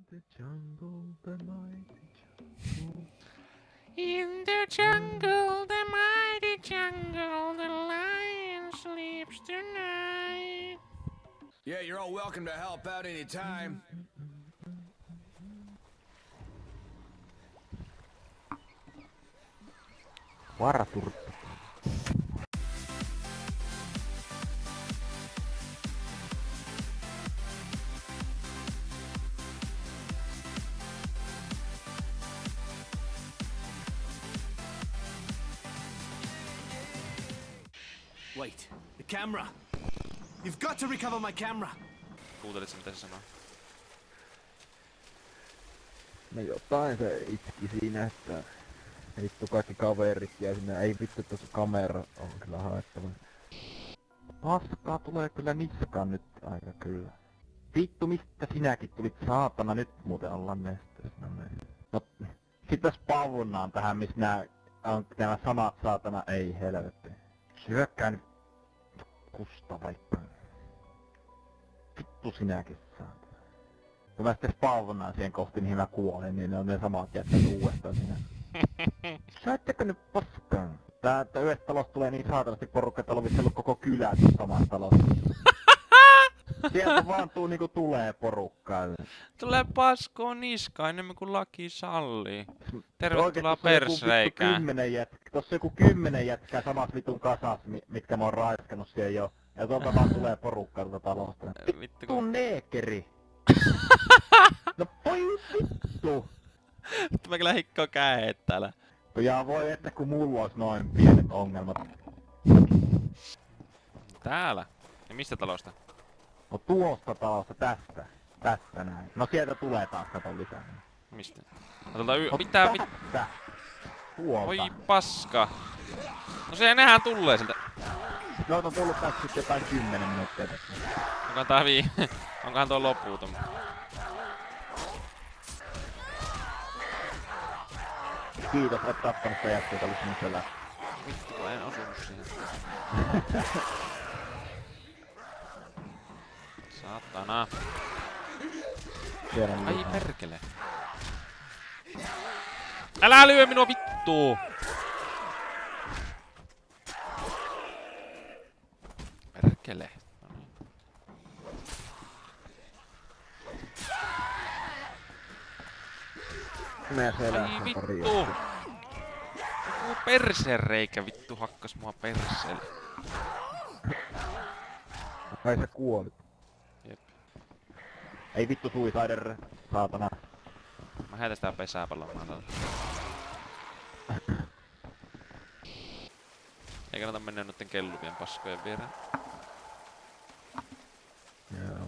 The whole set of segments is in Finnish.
the jungle, the mighty jungle. In the jungle, the mighty jungle, the lion sleeps tonight. Yeah, you're all welcome to help out anytime. Varaturtta. Wait, the camera! You've got to recover my camera! Kuuntelit sä mitä se sanoo? No jotain se itki siinä, että vittu kaikki kaverit ja sinne ei vittu tuossa kamera on kyllä haettava. Paskaa tulee kyllä niskaan nyt aika kyllä. Vittu mistä sinäkin tulit saatana, nyt muuten ollaan nesteessä. No sitten spawnaan tähän missä nämä samat saatana, ei helvetti. Syökkää nyt kusta vaikka. Vittu sinäkin saat. Kun mä sitten spawnaan siihen kohti mihin mä kuolin, niin ne on ne samat jätkät uudestaan siinä. Säättekö nyt paskaan? Tää yhdessä talossa tulee niin saatanasti porukka, että on ollut koko kylä samassa talossa. Sieltä vaan niinku tulee porukkaa. Tulee paskoon niskaan enemmän kuin laki sallii. Tervetuloa persreikään. Tossa joku 10 jätkää samassa vitun kasas, mitkä mä oon raiskannut siellä jo. Ja tuolta vaan tulee porukkaa tuolta talosta. Vittu neekeri! No voi vittu! Vittu mä kyllä hikkoo käet täällä. Ja voi että kun mulla ois noin pienet ongelmat. Täällä? Ja mistä talosta? No tuosta talosta, tästä. Tästä näin. No sieltä tulee taas kato lisää. Mistä? No tuolta No mitä tästä! Tuolta. Oi paska. No se nehän tulee sieltä. No on tullut tästä sitten jotain 10 minuuttia tästä. Onkohan tää onkohan tuo loputon? Kiitos, et tappanut sitä jätkiä, joka oli sinne selää. Vittu kun en osunut siihen. Saatana. Siellä on Ai lisää. perkele. Älä lyö minua vittuu! Perkele. No niin. Meidän selässä Ai on pari vittu! jätkiä. Joku persereikä vittu hakkas mua perseelle. Ai sä kuolit. Jep. Ei vittu Suicider, saatana. Mä heitän sitä pesäpallon maalla. Ei kannata mennä noitten kelluvien paskojen viereen. Joo.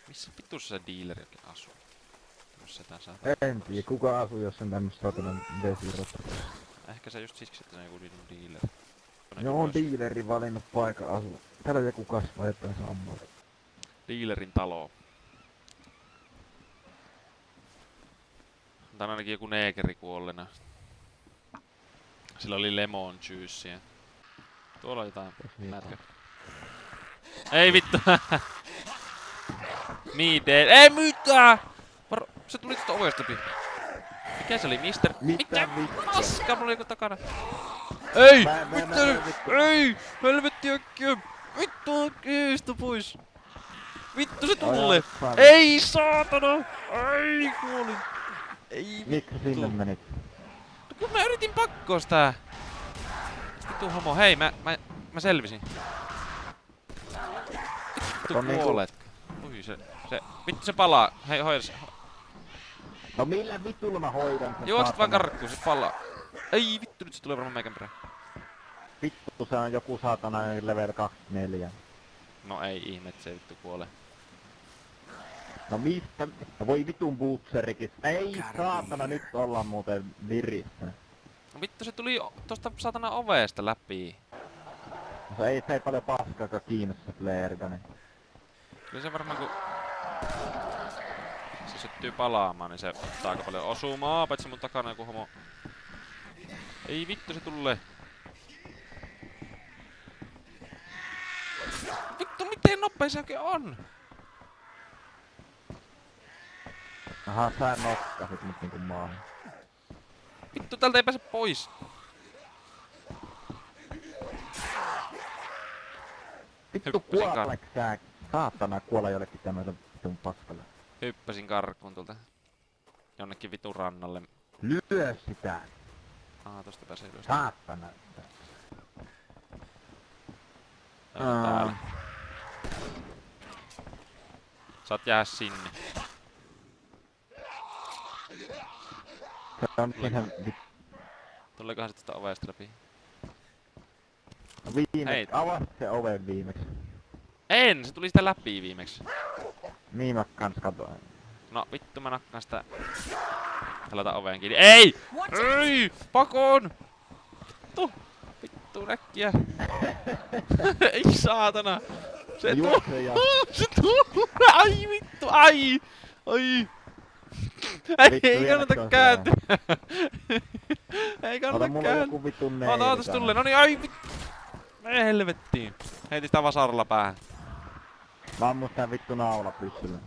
Missä vitussa se dealeri oikein asuu? Jos sitä saa. En tiedä, kuka asuu jossain tämmössä saatanan vesirotassa. Ehkä se just siksi, että se on joku dealeri. Joo, on dealeri valinnut paikan asua. Täällä joku kasvaa jotain sammaa. Dealerin talo. Tää on ainakin joku neekeri kuollena. Sillä oli lemon juicea. Tuolla on jotain märkä. Ei vittu! Me dead. Ei mitään! Varo, se tuli tuosta ovesta läpi. Mikä se oli? Mister? Mitä vittu? Paska, mulla oli joku takana. Ei! Vittu! Ei! Helvetti äkkiä! Vittu äkkiä pois! Vittu se tulee! Ei saatana! Ai kuolin! Ei Miksi sinne menit? No kun mä yritin pakkoa sitä! Vittu homo, hei mä selvisin. Vittu On niinku- kuolet. Ui se... Vittu se palaa. Hei hoida se. No millä vitulla mä hoidan sen Juokset vaan saatana? karkkuun, se palaa. Ei vittu, nyt se tulee varmaan meikän perään. Vittu se on joku saatana level 24. No ei ihme, et se vittu kuole. No mistä? No voi vitun bootserikin. Ei saatana, nyt ollaan muuten virissä. No vittu se tuli tosta saatana ovesta läpi. No se ei paljon paskaakaan kiinnosta playerita, niin. Kyllä se varmaan kun... Se syttyy palaamaan, niin se ottaa aika paljon osumaa, paitsi mun takana joku homo. Ei vittu se tulee. Vittu miten nopea se oikein on? Aha, sä nokkasit mut niinku maahan. Vittu, tältä ei pääse pois. Vittu Hyppäsin kuoleks sä? Saatana kuolla jollekin tämmöille vittun paskalle. Hyppäsin karkuun tuolta jonnekin vitun rannalle. Lyö sitä! Tosta pääsee ylös. Saatana! Täällä. Saat jää sinne. Se on ihan Tuleekohan se tästä ovesta läpi? Ei. viimeksi. Avasit se oven viimeksi. En! Se tuli sitä läpi viimeksi. Niin mä kans katoin. No vittu, mä nakkaan sitä. Laita oveen kiinni. Ei! Ei! Pakoon! Vittu! Vittu näkkiä! Ei saatana! Se Juokse ja... Se tuu! Ai vittu! Ai! Ai! Ei kannata kääntyä! Ei Ota kannata mulla kääntyä! joku vitun Otas tulee, noniin, ai vittu! Ei helvettiin! Heitin sitä vasaralla päähän. Mä ammun sitä vittu naula pyssyllä.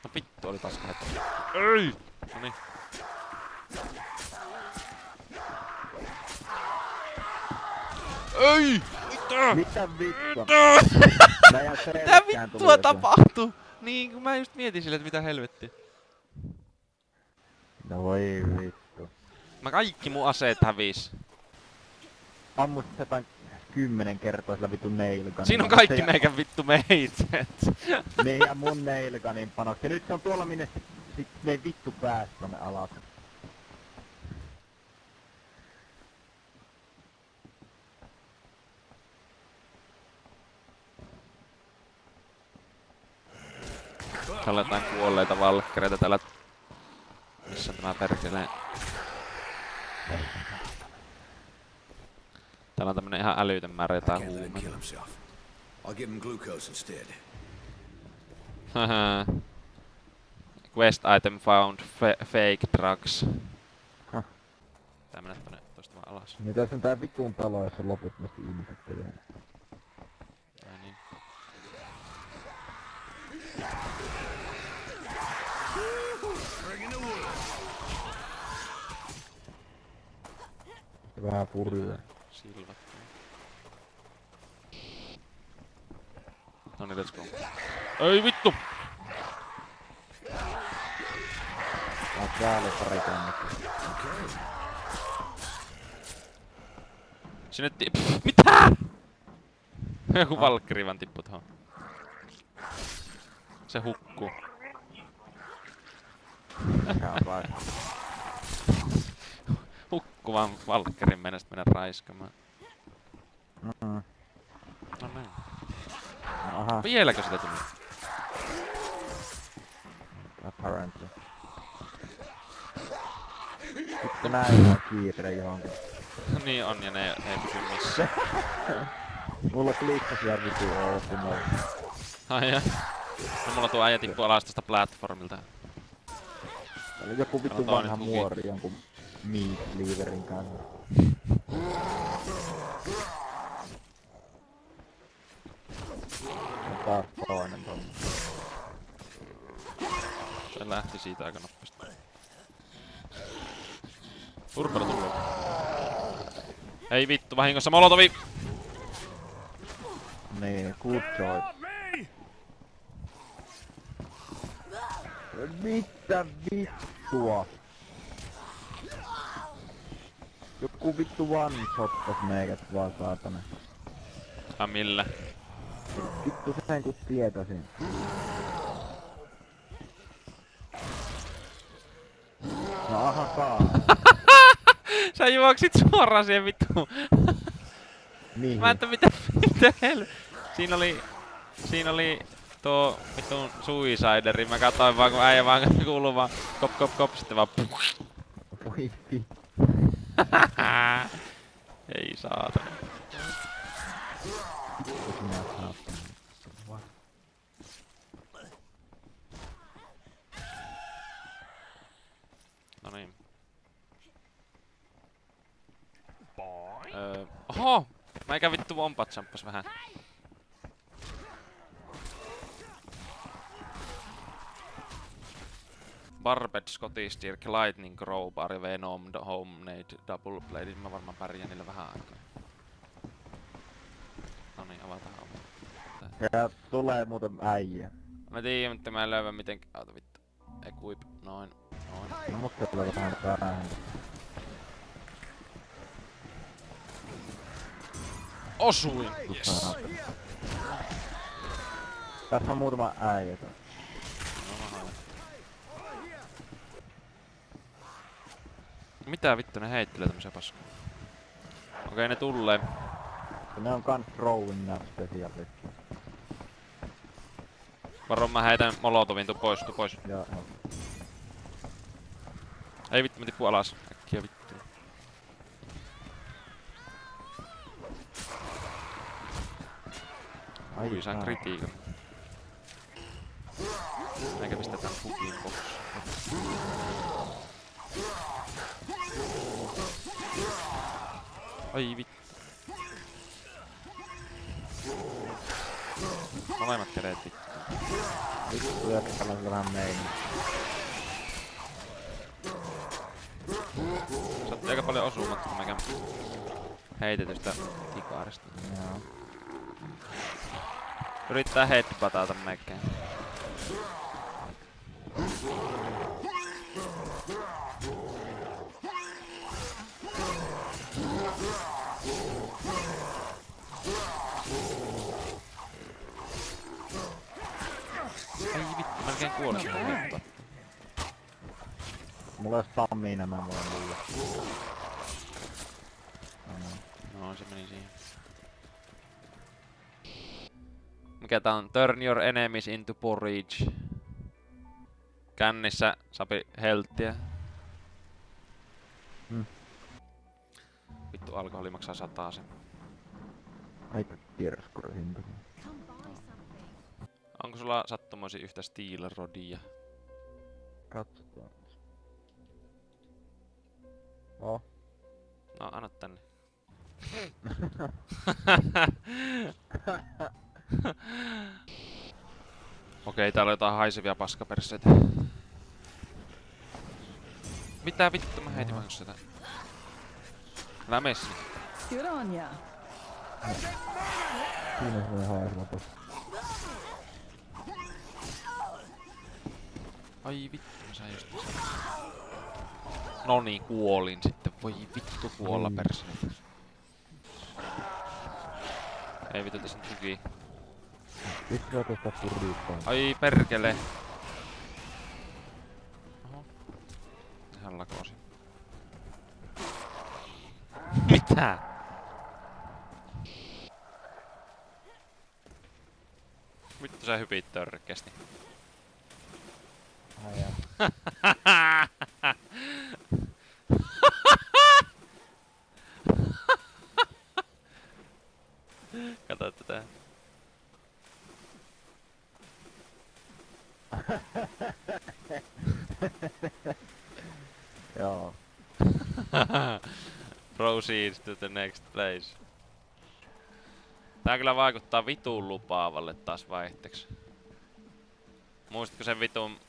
No vittu, oli paska hetki. Ei! Noniin. Ei! Mitä vittua? Mitä vittua tapahtuu? Niin, kun mä just mietin silleen, että mitä helvettiä. No voi vittu. Mä kaikki mun aseet hävis. Ammut sitä jotain 10 kertaa sillä vitun neilkanin. Siinä on kaikki meikän vittu meitset. Niin ja mun neilkanin panoksi. Ja nyt se on tuolla minne sit ne ei vittu pääs tonne alas. Täällä on jotain kuolleita valkkareita täällä. Missä on tämä perkeleen? Täällä on tämmönen ihan älytön määrä jotain Can't let him huumeita. kill himself. I'll give him glucose instead. Haha. Quest item found. Fake drugs. Huh. Tää menee tonne tosta vaan alas. Niin tässä on tää vitun talo, jossa loputtomasti ihmiset telee. Ai niin. Ja vähän purjaa. Silvat. Noniin, let's go. Ei vittu! Tää on täällä pari kannetta. Sinne mitä?! Joku valkkeri vaan tippui tohon. Se hukkuu. Mikä vai? Hukkuvan valkkerin mennä mennä raiskamaan. Mm-hmm. No niin. Aha, Vieläkö sitä tuli? apparently. Sitten näin on kiire johonkin. Niin on, ja ne ei pysy missään. Mulla klikkasi ja vitu ooppunut. Ai ja. No mulla tuo äijä tippuu alas tästä platformilta. Täällä oli joku vitu Katsotaan vanha nyt huki. muori jonkun meat cleaverin kanssa. Ja taas toinen tonne. Se lähti siitä aika nopeasti. Urpelu tullut. Ei vittu, vahingossa molotovi! Niin, good choice. Mitä vittua? Joku vittu one-shottas meikät vaan saatana. Millä? Vittu sen kun tietäisin. No aha kaa. Sä juoksit suoraan siihen vittuun. Mihin? Mä että mitä Siinä oli tuo vittun suicideri. Mä katsoin vaan kun äijä vaan kuuluu vaan kop kop kop sitten vaan Voi vittu. Ei saatana. Sinä saatana. No niin. Oho! Mä vittu wombat jumppas vähän. Barbed Scottish Dirk, Lightning Crowbar ja Venom Homemade Double Blade. Mä varmaan pärjään niillä vähän aikaa. Noniin, avataan oma. Ja tulee muuten äijä. Mä tiedän, mutta mä en löydä miten... Auta vittu. Equip. Noin. No mutta tulee vähän vähän. Osuin! Yes! Tässä on muutama äijä. Mitä vittu ne heittelee tämmösiä paskaa? Okei, ne tulee. Ne on kans throwing nää spesialistit. Varo, mä heitän molotovin, tuu pois. Joo. Ei vittu, mä tippuu alas. Äkkiä vittu. Ui, sain kritiikan. Eikä pistetään hukiin box. Ai vittu. Molemmat kädet vittu. Vittu jätkällä on vähän meini. Saatti aika paljon osumatta mekään heitetystä tikaarista. Joo. Yrittää headbutata mekään. Ei vittu, melkein kuolin sitä heittoa. Mulla on stamina, mä voin luulla. No, se meni siihen. Mikä tää on? Turn your enemies into porridge. Kännissä sapi helttiä. Vittu, alkoholi maksaa 100 sen. Aika kirskuri hinta. Onko sulla sattumoisin yhtä steel rodia? Katsotaan. Oh. No, anna tänne. Okei, täällä on jotain haisevia paskaperseitä. Mitä vittu mä heitin vaan sitä? Älä messi. Good on ya. Siinä se on haiseva tossa. Ai vittu, mä sain just sen. Noni, kuolin sitten. Voi vittu kuolla perseitä. Ei vittu, tässä on tuki. Vittu on tosta purriippaa. Ai perkele. Oho. Ihan lakosi. Mitä? Vittu sä hypit törkeästi. Ai jaa. Kato tätä. Joo. Proceed to the next place. Tää kyllä vaikuttaa vitun lupaavalle taas vaihteeksi. Muistatko sen vitun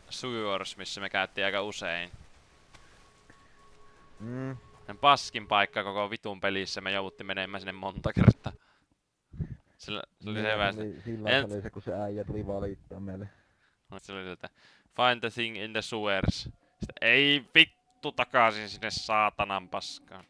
Sewers, missä me käyttiin aika usein? Sen paskin paikka koko vitun pelissä, me jouduttiin menemään sinne monta kertaa. Sillä se oli se väistä. Silloin se oli se, kun se äijä tuli valittaa meille. Se oli sieltä, find the thing in the sewers. Sitten, ei vittu takaisin sinne saatanan paskaan.